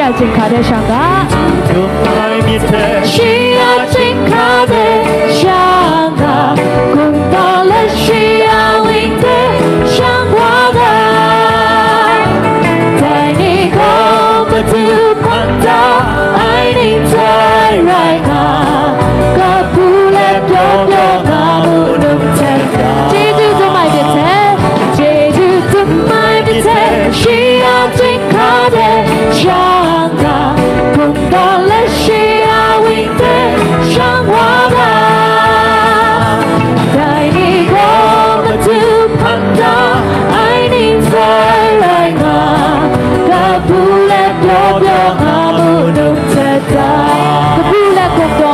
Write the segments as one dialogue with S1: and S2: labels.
S1: 아직 가대샹가 시 아직 가대샹가 꿈떨레 시아윙데 샹과가 다이니 고버드 판다 아이니 타이라이가 가불레 뿅뿅 아무름 텐다 제주도 마이 밑에 제주도 마이 밑에 시 아직 가대샹가 꿈떨레 시아윙데 샹과가 다이니 고버드 판다 아이니 타이라이가 가불레 뿅뿅 아무름 텐다 가불레 뿅뿅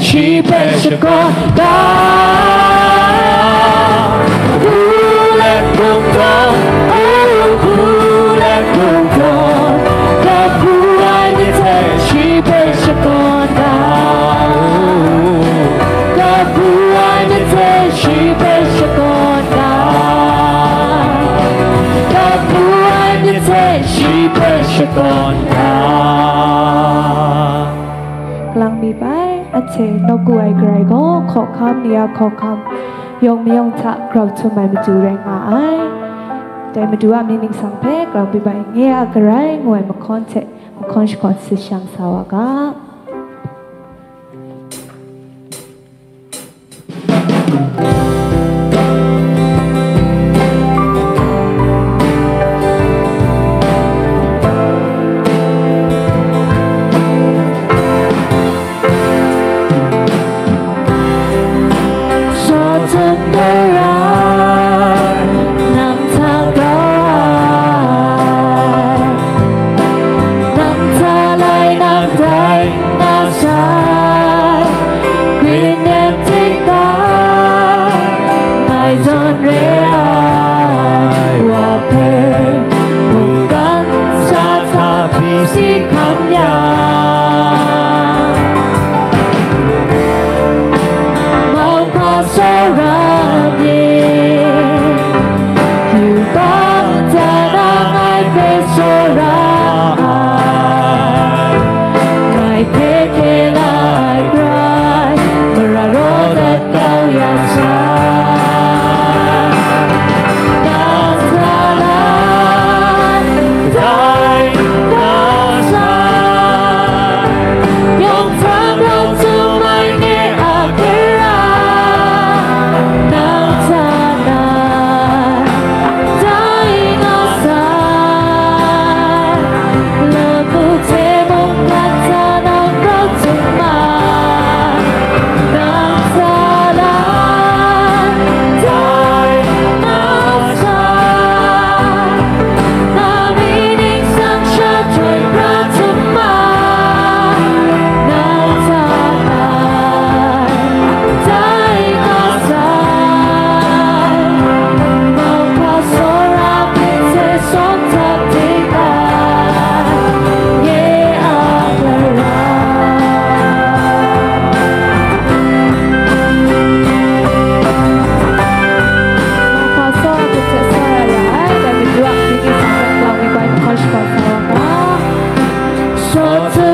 S1: She bet you go down. Bule kumdon, oh bule kumdon. The buani te she bet you go down. The buani te she bet you go down. The buani te she bet you go down. Lang mi bai.เชนกูไอไกรก็ขอคำเนี่ยขอคำยงไม่ยงทะกราวทำไมมาจูแรงมาไอแต่มาดูว่ามีนิ่งสังเพกเราไปใบเงี้ยกระไรงวยมาคอนเทมาคอนชคอนสิช่างสาวกาSo